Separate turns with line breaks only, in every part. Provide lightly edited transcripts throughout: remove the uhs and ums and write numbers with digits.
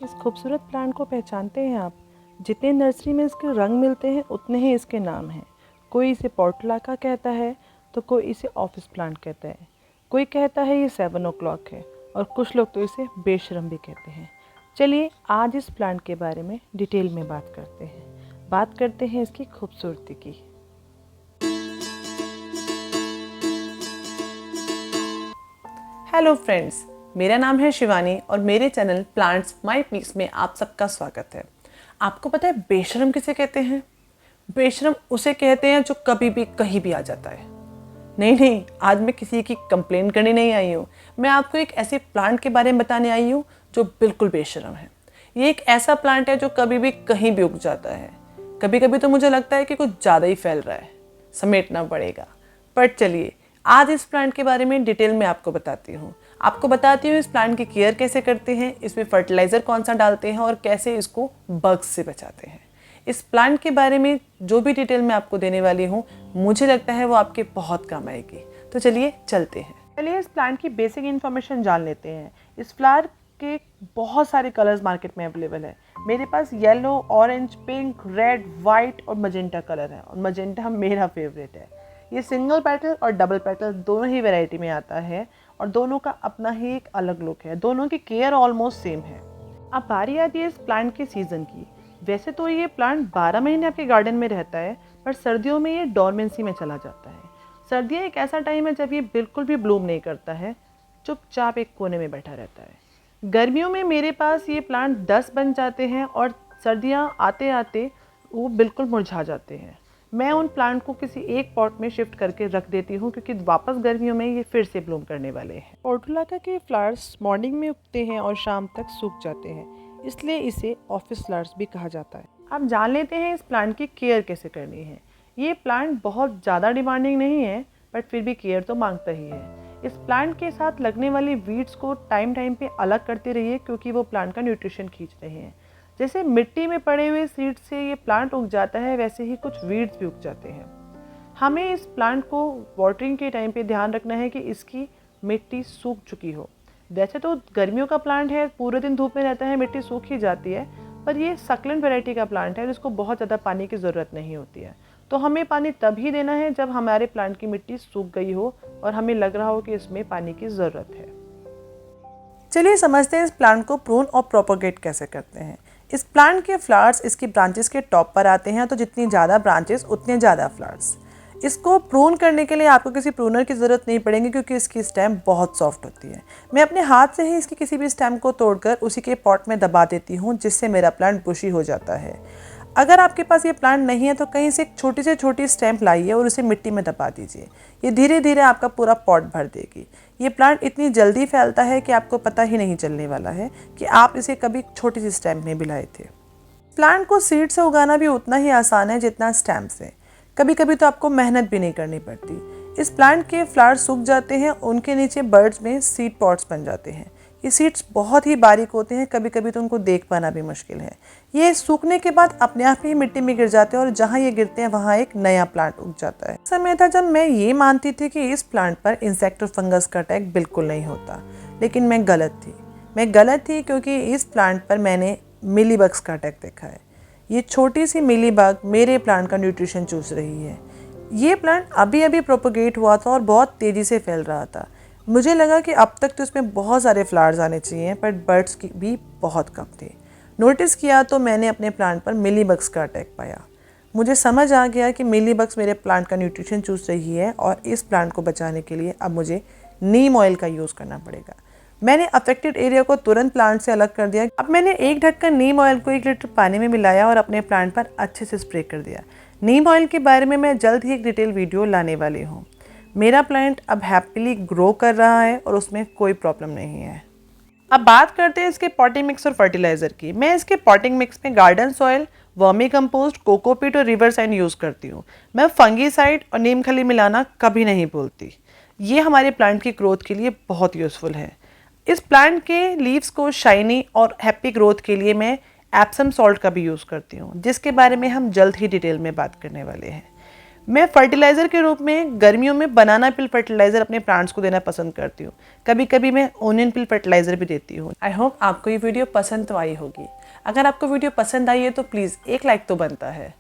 इस खूबसूरत प्लांट को पहचानते हैं आप? जितने नर्सरी में इसके रंग मिलते हैं उतने ही इसके नाम हैं। कोई इसे पोर्टुलाका कहता है तो कोई इसे ऑफिस प्लांट कहता है, कोई कहता है ये 7 o'clock है और कुछ लोग तो इसे बेशरम भी कहते हैं। चलिए आज इस प्लांट के बारे में डिटेल में बात करते हैं इसकी खूबसूरती की।
हेलो फ्रेंड्स, मेरा नाम है शिवानी और मेरे चैनल प्लांट्स माय पीस में आप सबका स्वागत है। आपको पता है बेशरम किसे कहते हैं? बेशरम उसे कहते हैं जो कभी भी कहीं भी आ जाता है। नहीं, आज मैं किसी की कंप्लेन करने नहीं आई हूँ। मैं आपको एक ऐसे प्लांट के बारे में बताने आई हूँ जो बिल्कुल बेशरम है। ये एक ऐसा प्लांट है जो कभी भी कहीं भी उग जाता है। कभी कभी तो मुझे लगता है कि कुछ ज़्यादा ही फैल रहा है, समेटना पड़ेगा। पर चलिए आज इस प्लांट के बारे में डिटेल में आपको बताती हूँ इस प्लांट की केयर कैसे करते हैं, इसमें फर्टिलाइज़र कौन सा डालते हैं और कैसे इसको बग्स से बचाते हैं। इस प्लांट के बारे में जो भी डिटेल मैं आपको देने वाली हूँ, मुझे लगता है वो आपके बहुत काम आएगी। तो चलिए चलते हैं।
चलिए इस प्लांट की बेसिक इन्फॉर्मेशन जान लेते हैं। इस फ्लावर के बहुत सारे कलर्स मार्केट में अवेलेबल है। मेरे पास yellow, orange, pink, red, white और मजेंटा कलर है और मजेंटा मेरा फेवरेट है। ये सिंगल पेटल और डबल पेटल दोनों ही वैरायटी में आता है और दोनों का अपना ही एक अलग लुक है। दोनों की केयर ऑलमोस्ट सेम है। अब बारी आती है इस प्लांट के सीज़न की। वैसे तो ये प्लांट 12 महीने आपके गार्डन में रहता है, पर सर्दियों में ये डोरमेंसी में चला जाता है। सर्दियाँ एक ऐसा टाइम है जब ये बिल्कुल भी ब्लूम नहीं करता है, चुपचाप एक कोने में बैठा रहता है। गर्मियों में मेरे पास ये प्लांट 10 बन जाते हैं और सर्दियाँ आते आते वो बिल्कुल मुरझा जाते हैं। मैं उन प्लांट को किसी एक पॉट में शिफ्ट करके रख देती हूँ क्योंकि वापस गर्मियों में ये फिर से ब्लूम करने वाले हैं। पोर्टुलाका के फ्लावर्स मॉर्निंग में उगते हैं और शाम तक सूख जाते हैं, इसलिए इसे ऑफिस फ्लावर्स भी कहा जाता है। अब जान लेते हैं इस प्लांट की केयर कैसे करनी है। ये प्लांट बहुत ज़्यादा डिमांडिंग नहीं है, बट फिर भी केयर तो मांगता ही है। इस प्लांट के साथ लगने वाली वीड्स को टाइम पे अलग करते रहिए क्योंकि वो प्लांट का न्यूट्रिशन खींच रहे हैं। जैसे मिट्टी में पड़े हुए सीड्स से ये प्लांट उग जाता है, वैसे ही कुछ वीड्स भी उग जाते हैं। हमें इस प्लांट को वाटरिंग के टाइम पे ध्यान रखना है कि इसकी मिट्टी सूख चुकी हो। वैसे तो गर्मियों का प्लांट है, पूरे दिन धूप में रहता है, मिट्टी सूख ही जाती है, पर ये सक्लेंट वैरायटी का प्लांट है जिसको बहुत ज़्यादा पानी की ज़रूरत नहीं होती है। तो हमें पानी तभी देना है जब हमारे प्लांट की मिट्टी सूख गई हो और हमें लग रहा हो कि इसमें पानी की ज़रूरत है।
चलिए समझते हैं इस प्लांट को प्रून और प्रोपोगेट कैसे करते हैं। इस प्लांट के फ्लावर्स इसकी ब्रांचेस के टॉप पर आते हैं, तो जितनी ज़्यादा ब्रांचेस उतने ज़्यादा फ्लावर्स। इसको प्रून करने के लिए आपको किसी प्रूनर की ज़रूरत नहीं पड़ेगी क्योंकि इसकी स्टेम बहुत सॉफ्ट होती है। मैं अपने हाथ से ही इसकी किसी भी स्टेम को तोड़कर उसी के पॉट में दबा देती हूँ, जिससे मेरा प्लांट बुशी हो जाता है। अगर आपके पास ये प्लांट नहीं है तो कहीं से एक छोटी से छोटी स्टेम लाइए और उसे मिट्टी में दबा दीजिए। ये धीरे धीरे आपका पूरा पॉट भर देगी। ये प्लांट इतनी जल्दी फैलता है कि आपको पता ही नहीं चलने वाला है कि आप इसे कभी छोटी सी स्टेम में भी लाए थे। प्लांट को सीड से उगाना भी उतना ही आसान है जितना स्टेम से। कभी कभी तो आपको मेहनत भी नहीं करनी पड़ती। इस प्लांट के फ्लावर सूख जाते हैं, उनके नीचे बर्ड्स में सीड पॉट्स बन जाते हैं। ये सीड्स बहुत ही बारीक होते हैं, कभी कभी तो उनको देख पाना भी मुश्किल है। ये सूखने के बाद अपने आप ही मिट्टी में गिर जाते हैं और जहाँ ये गिरते हैं वहाँ एक नया प्लांट उग जाता है। समय था जब मैं ये मानती थी कि इस प्लांट पर इंसेक्ट और फंगस का अटैक बिल्कुल नहीं होता, लेकिन मैं गलत थी क्योंकि इस प्लांट पर मैंने मिलीबग्स का अटैक देखा है। ये छोटी सी मिलीबग मेरे प्लांट का न्यूट्रिशन चूस रही है। ये प्लांट अभी अभी प्रोपोगेट हुआ था और बहुत तेज़ी से फैल रहा था। मुझे लगा कि अब तक तो इसमें बहुत सारे फ्लावर्स आने चाहिए, पर बर्ड्स की भी बहुत कम थे। नोटिस किया तो मैंने अपने प्लांट पर मिलीबग्स का अटैक पाया। मुझे समझ आ गया कि मिलीबग्स मेरे प्लांट का न्यूट्रिशन चूस रही है और इस प्लांट को बचाने के लिए अब मुझे नीम ऑयल का यूज़ करना पड़ेगा। मैंने अफेक्टेड एरिया को तुरंत प्लांट से अलग कर दिया। अब मैंने एक ढक्कन नीम ऑयल को 1 लीटर पानी में मिलाया और अपने प्लांट पर अच्छे से स्प्रे कर दिया। नीम ऑयल के बारे में मैं जल्द ही एक डिटेल वीडियो लाने वाली हूँ। मेरा प्लांट अब हैप्पीली ग्रो कर रहा है और उसमें कोई प्रॉब्लम नहीं है। अब बात करते हैं इसके पॉटिंग मिक्स और फर्टिलाइज़र की। मैं इसके पॉटिंग मिक्स में garden soil, vermi compost, cocopeat और रिवर साइन यूज़ करती हूँ। मैं फंगीसाइड और नीम खली मिलाना कभी नहीं भूलती। ये हमारे प्लांट की ग्रोथ के लिए बहुत यूज़फुल है। इस प्लांट के लीव्स को शाइनी और हैप्पी ग्रोथ के लिए मैं एप्सम सॉल्ट का भी यूज़ करती हूँ, जिसके बारे में हम जल्द ही डिटेल में बात करने वाले हैं।
मैं फर्टिलाइज़र के रूप में गर्मियों में बनाना पिल फर्टिलाइज़र अपने प्लांट्स को देना पसंद करती हूँ। कभी कभी मैं ओनियन पिल फर्टिलाइज़र भी देती हूँ।
आई होप आपको ये वीडियो पसंद तो आई होगी। अगर आपको वीडियो पसंद आई है तो प्लीज़ एक लाइक तो बनता है।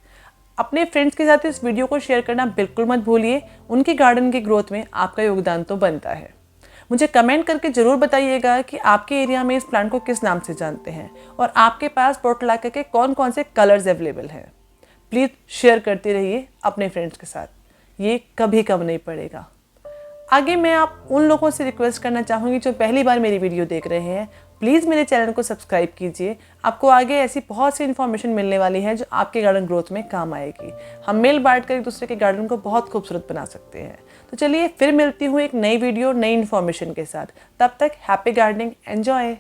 अपने फ्रेंड्स के साथ इस वीडियो को शेयर करना बिल्कुल मत भूलिए। उनकी गार्डन की ग्रोथ में आपका योगदान तो बनता है। मुझे कमेंट करके ज़रूर बताइएगा कि आपके एरिया में इस प्लांट को किस नाम से जानते हैं और आपके पास पोर्टुलाका के कौन कौन से कलर्स अवेलेबल हैं। प्लीज़ शेयर करते रहिए अपने फ्रेंड्स के साथ, ये कभी कम नहीं पड़ेगा। आगे मैं आप उन लोगों से रिक्वेस्ट करना चाहूँगी जो पहली बार मेरी वीडियो देख रहे हैं, प्लीज़ मेरे चैनल को सब्सक्राइब कीजिए। आपको आगे ऐसी बहुत सी इन्फॉर्मेशन मिलने वाली है जो आपके गार्डन ग्रोथ में काम आएगी। हम मिल बांट कर एक दूसरे के गार्डन को बहुत खूबसूरत बना सकते हैं। तो चलिए फिर मिलती हूँ एक नई वीडियो नई इन्फॉर्मेशन के साथ। तब तक हैप्पी गार्डनिंग, एंजॉय।